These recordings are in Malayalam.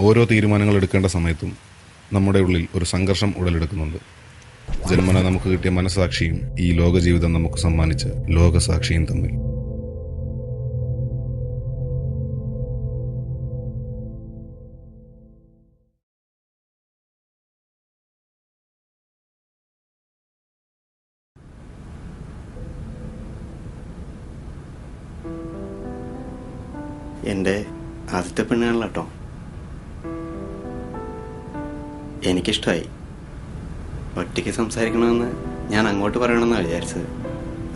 ഓരോ തീരുമാനങ്ങൾ എടുക്കേണ്ട സമയത്തും നമ്മുടെ ഉള്ളിൽ ഒരു സംഘർഷം ഉടലെടുക്കുന്നുണ്ട്. ജന്മന നമുക്ക് കിട്ടിയ മനസാക്ഷിയും ഈ ലോക ജീവിതം നമുക്ക് സമ്മാനിച്ച ലോകസാക്ഷിയും തമ്മിൽ. എൻ്റെ ആദ്യത്തെ പെണ്ണുകാണല്ലോ കേട്ടോ. എനിക്കിഷ്ടമായി. ഒറ്റയ്ക്ക് സംസാരിക്കണമെന്ന് ഞാൻ അങ്ങോട്ട് പറയണമെന്നാണ് വിചാരിച്ചത്.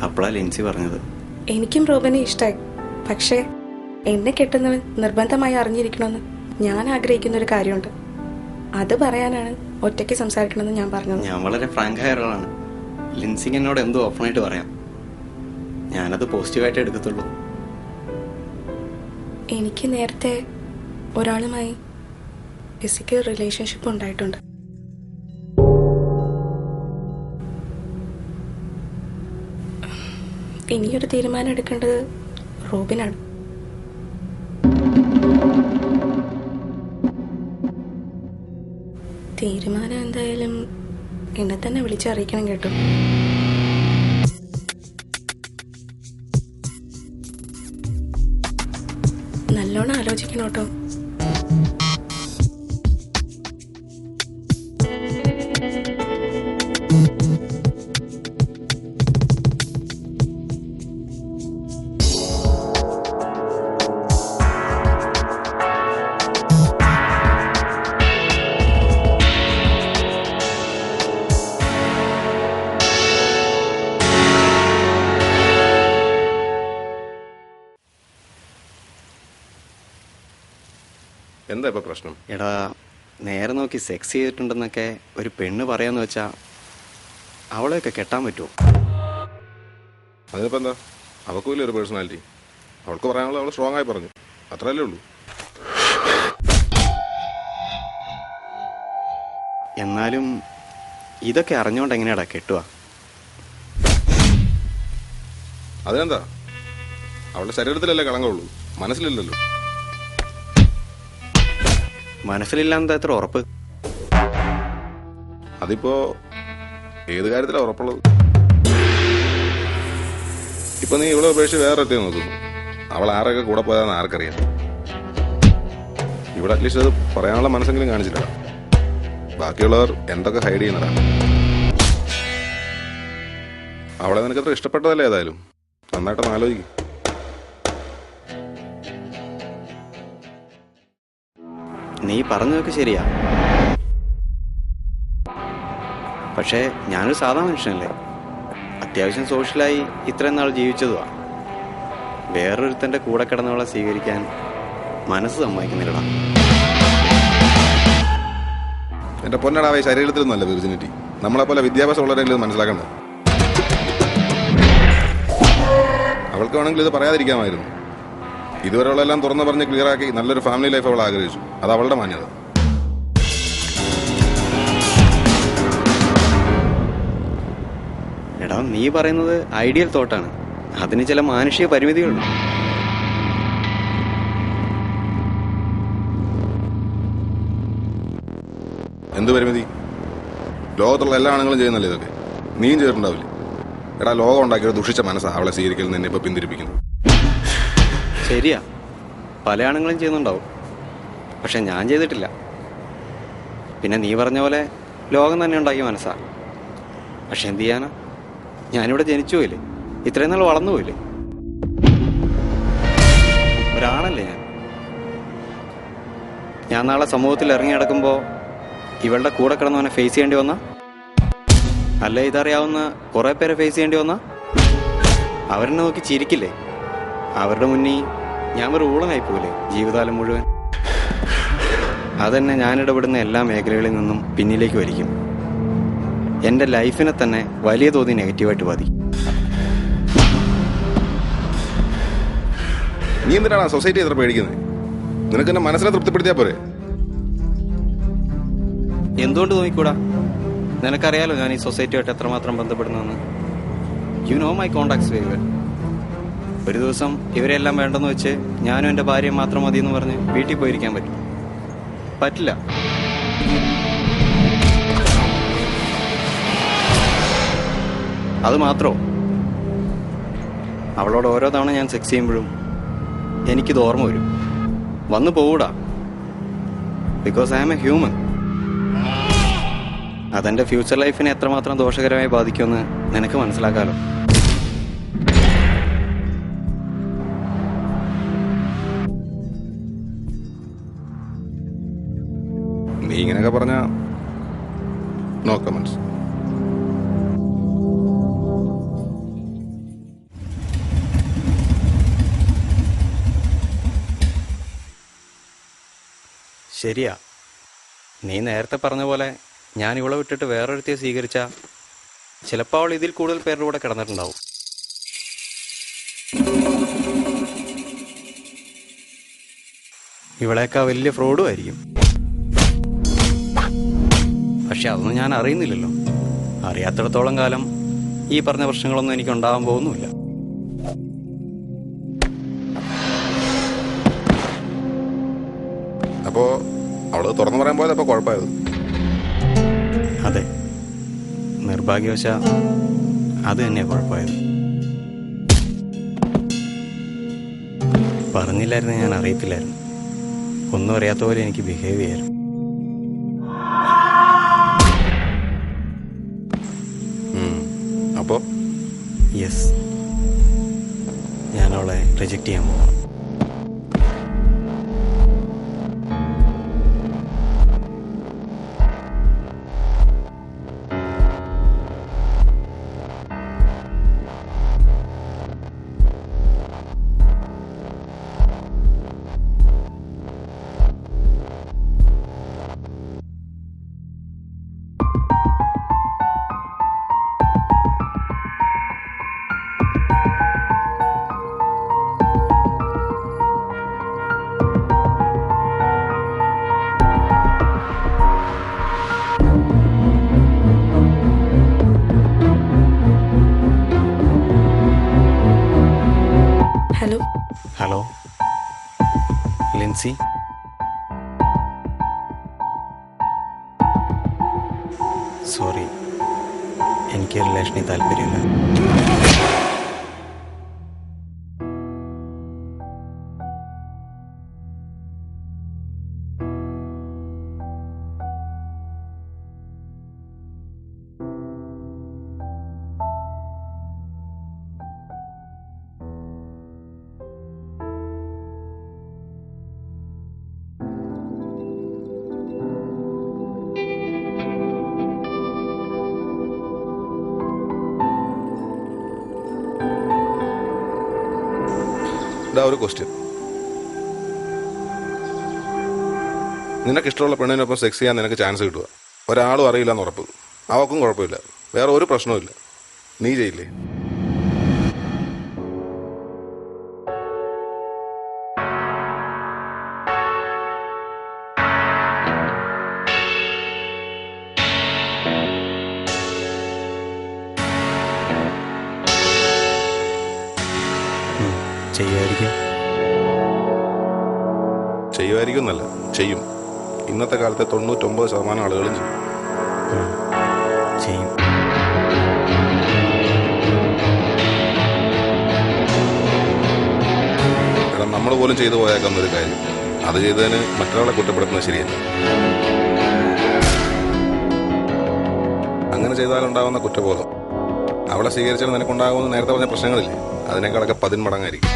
അപ്പോഴാണ് ലിൻസി പറഞ്ഞത്. എനിക്കും റോബിനെ ഇഷ്ടമായി. പക്ഷേ എന്നെ കെട്ടുന്നവൻ നിർബന്ധമായി അറിഞ്ഞിരിക്കണമെന്ന് ഞാൻ ആഗ്രഹിക്കുന്ന ഒരു കാര്യമുണ്ട്. അത് പറയാനാണ് ഒറ്റയ്ക്ക് സംസാരിക്കണമെന്ന് ഞാൻ പറഞ്ഞത്. ഞാൻ വളരെ ഫ്രാങ്കായ ഒരാളാണ്. ലിൻസിക്ക് എന്നോട് എന്തോ ഓപ്പണായിട്ട് പറയാം. ഞാനത് പോസിറ്റീവായിട്ട് എടുക്കത്തുള്ളൂ. എനിക്ക് നേരത്തെ ഒരാളുമായി ഫിസിക്കൽ റിലേഷൻഷിപ്പ് ഉണ്ടായിട്ടുണ്ട്. ഇനിയൊരു തീരുമാനം എടുക്കേണ്ടത് റോബിനാണ്. തീരുമാനം എന്തായാലും എന്നെ തന്നെ വിളിച്ചറിയിക്കണം കേട്ടോ. നല്ലോണം ആലോചിക്കണം കേട്ടോ. എന്താ ഇപ്പൊ പ്രശ്നം? എടാ, നേരെ നോക്കി സെക്സ് ചെയ്തിട്ടുണ്ടെന്നൊക്കെ ഒരു പെണ്ണ് പറയാന്ന് വെച്ചാ അവളെയൊക്കെ കെട്ടാൻ പറ്റുമോ? അതിനിപ്പോ എന്താ? അവൾക്ക് വലിയൊരു പേഴ്സണാലിറ്റി. അവൾക്ക് പറയാനുള്ള അവൾ സ്ട്രോങ് ആയി പറഞ്ഞു, അത്രയല്ലേ ഉള്ളൂ. എന്നാലും ഇതൊക്കെ അറിഞ്ഞോണ്ട് എങ്ങനെയാടാ കെട്ടുക? അതിനെന്താ? അവളുടെ ശരീരത്തിലല്ലേ കളങ്കമുള്ളൂ, മനസ്സിലില്ലല്ലോ. മനസ്സിലില്ലാത്ത എത്ര ഉറപ്പ്? അതിപ്പോ ഏത് കാര്യത്തിലാണ് ഉറപ്പുള്ളത്? ഇപ്പൊ നീ ഇവിടെ ഉപേക്ഷിച്ച് വേറെ എത്തി നോക്കുന്നു. അവൾ ആരൊക്കെ കൂടെ പോയതാന്ന് ആർക്കറിയാം? ഇവിടെ അറ്റ്ലീസ്റ്റ് അത് പറയാനുള്ള മനസ്സെങ്കിലും കാണിച്ചില്ല. ബാക്കിയുള്ളവർ എന്തൊക്കെ ഹൈഡ് ചെയ്യുന്നതാ. അവളെ നിനക്കത്ര ഇഷ്ടപ്പെട്ടതല്ലേ? ഏതായാലും നന്നായിട്ടൊന്ന് ആലോചിക്കും. നീ പറഞ്ഞതൊക്കെ ശരിയാ. പക്ഷേ ഞാനൊരു സാധാ മനുഷ്യനല്ലേ. അത്യാവശ്യം സോഷ്യലായി ഇത്രയും നാൾ ജീവിച്ചതുവാ. വേറൊരുത്തൻ്റെ കൂടെ കിടന്നവളെ സ്വീകരിക്കാൻ മനസ്സ് സമ്മതിക്കുന്നില്ലടാ. എന്റെ പൊന്നടാവേ, ശരീരത്തിലൊന്നുമല്ല വിർജിനിറ്റി. നമ്മളെ പോലെ വിദ്യാഭ്യാസം ഉള്ളവരെങ്കിലും മനസ്സിലാക്കണ്ടേ? അവൾക്ക് വേണമെങ്കിൽ ഇത് പറയാതിരിക്കാമായിരുന്നു. ഇതുവരെയുള്ളതെല്ലാം തുറന്നു പറഞ്ഞ് ക്ലിയറാക്കി നല്ലൊരു ഫാമിലി ലൈഫ് അവൾ ആഗ്രഹിച്ചു. അത് അവളുടെ മാന്യത. എടാ, നീ പറയുന്നത് ഐഡിയൽ തോട്ടാണ്. അതിന് ചില മാനുഷിക പരിമിതികളുണ്ട്. എന്ത് പരിമിതി? ലോകത്തുള്ള എല്ലാ ആണുങ്ങളും ചെയ്യുന്നല്ലേ ഇതൊക്കെ? നീയും ചെയ്തിട്ടുണ്ടാവില്ലേ? എടാ, ലോകം ഉണ്ടാക്കിയ ദുഷിച്ച മനസ്സാ അവളെ സ്വീകരിക്കൽ നിന്നെ ഇപ്പൊ പിന്തിരിപ്പിക്കുന്നു. ശരിയാ, പല ആണുങ്ങളും ചെയ്യുന്നുണ്ടാവും. പക്ഷെ ഞാൻ ചെയ്തിട്ടില്ല. പിന്നെ നീ പറഞ്ഞ പോലെ ലോകം തന്നെ ഉണ്ടാക്കിയ മനസ്സാ. പക്ഷെ എന്ത് ചെയ്യാനാ? ഞാനിവിടെ ജനിച്ചു പോയില്ലേ, ഇത്രയും നാൾ വളർന്നു പോയില്ലേ. ഒരാണല്ലേ ഞാൻ നാളെ സമൂഹത്തിൽ ഇറങ്ങി നടക്കുമ്പോൾ ഇവളുടെ കൂടെ കിടന്നവനെ ഫേസ് ചെയ്യേണ്ടി വന്ന, അല്ല ഇതറിയാവുന്ന കുറേ പേരെ ഫേസ് ചെയ്യേണ്ടി വന്ന, അവരെന്നെ നോക്കി ചിരിക്കില്ലേ? അവരുടെ മുന്നിൽ ഞാൻ ഒരു ഊളനായി പോകില്ലേ ജീവിതകാലം മുഴുവൻ? അതെന്നെ ഞാനിടപെടുന്ന എല്ലാ മേഖലകളിൽ നിന്നും പിന്നിലേക്ക് വലിക്കും. എൻ്റെ ലൈഫിനെ തന്നെ വലിയ തോതിൽ നെഗറ്റീവായിട്ട് ബാധിക്കും. നീ എന്തിനാണ് സൊസൈറ്റി എത്ര പേടിക്കുന്നത്? നിനക്ക് എന്നെ മനസ്സിനെ തൃപ്തിപ്പെടുത്തിയാ പോരെ? എന്തുകൊണ്ട് നോക്കിക്കൂടാ? നിനക്കറിയാലോ ഞാൻ ഈ സൊസൈറ്റിയായിട്ട് എത്രമാത്രം ബന്ധപ്പെടുന്നതെന്ന്. You know my contacts very well. ഒരു ദിവസം ഇവരെല്ലാം വേണ്ടെന്ന് വെച്ച് ഞാനും എൻ്റെ ഭാര്യയും മാത്രം മതിയെന്ന് പറഞ്ഞ് വീട്ടിൽ പോയിരിക്കാൻ പറ്റും. പറ്റില്ല. അത് മാത്രോ, അവളോട് ഓരോ തവണ ഞാൻ സെക്സ് ചെയ്യുമ്പോഴും എനിക്കിത് ഓർമ്മ വരും. വന്നു പോകൂടാ, because I am a human. അതെൻ്റെ ഫ്യൂച്ചർ ലൈഫിനെ എത്രമാത്രം ദോഷകരമായി ബാധിക്കുമെന്ന് നിനക്ക് മനസ്സിലാക്കാമല്ലോ. നീ ഇങ്ങനെയൊക്കെ പറഞ്ഞ നോ കമന്റ്സ്. ശരിയാ, നീ നേരത്തെ പറഞ്ഞ പോലെ ഞാൻ ഇവളെ വിട്ടിട്ട് വേറൊരുത്തിയെ സ്വീകരിച്ച ചിലപ്പോൾ അവൾ ഇതിൽ കൂടുതൽ പേരുടെ കൂടെ കിടന്നിട്ടുണ്ടാവും. ഇവളേക്കാ വലിയ ഫ്രോഡും ആയിരിക്കും. പക്ഷെ അതൊന്നും ഞാൻ അറിയുന്നില്ലല്ലോ. അറിയാത്തിടത്തോളം കാലം ഈ പറഞ്ഞ പ്രശ്നങ്ങളൊന്നും എനിക്ക് ഉണ്ടാകാൻ പോകുന്നുമില്ല. അപ്പോ അവള് തുറന്നു പറയാൻ പോയത് അപ്പൊ കുഴപ്പമായത്? അതെ, നിർഭാഗ്യവശാ അത് തന്നെയാണ് കുഴപ്പമായത്. പറഞ്ഞില്ലായിരുന്നു, ഞാൻ അറിയത്തില്ലായിരുന്നു. ഒന്നും അറിയാത്ത പോലെ എനിക്ക് ബിഹേവ് ചെയ്യായിരുന്നു. അപ്പോ യെസ്, ഞാൻ അവളെ റിജക്റ്റ് ചെയ്യാൻ പോകാം. ഹലോ. ഹലോ ലിൻസി, സോറി, എനിക്ക് റിലേഷനിൽ താല്പര്യമില്ല. ഒരു ക്വസ്റ്റ്യൻ, നിനക്ക് ഇഷ്ടമുള്ള പെണ്ണിനൊപ്പം സെക്സ് ചെയ്യാൻ നിനക്ക് ചാൻസ് കിട്ടുക, ഒരാളും അറിയില്ല എന്ന് ഉറപ്പ്, അവക്കും കുഴപ്പമില്ല, വേറെ ഒരു പ്രശ്നവുമില്ല, നീ ചെയ്യില്ലേ? ചെയ്യുമായിരിക്കും എന്നല്ല, ചെയ്യും. ഇന്നത്തെ കാലത്തെ 99% ആളുകളും ചെയ്യും. എടാ, നമ്മൾ പോലും ചെയ്തു പോയേക്കുന്ന ഒരു കാര്യം, അത് ചെയ്തതിന് മറ്റൊരാളെ കുറ്റപ്പെടുത്തുന്നത് ശരിയല്ല. അങ്ങനെ ചെയ്താലുണ്ടാകുന്ന കുറ്റബോധം അവളെ സ്വീകരിച്ചാൽ നിനക്കുണ്ടാകുമെന്ന് നേരത്തെ പറഞ്ഞ പ്രശ്നങ്ങളില്ലേ, അതിനേക്കാളൊക്കെ 10 മടങ്ങായിരിക്കും.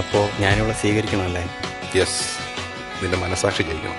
അപ്പോൾ ഞാനിവിടെ സ്വീകരിക്കണമല്ലേ? യെസ്, നിന്റെ മനസാക്ഷി ജയിക്കണം.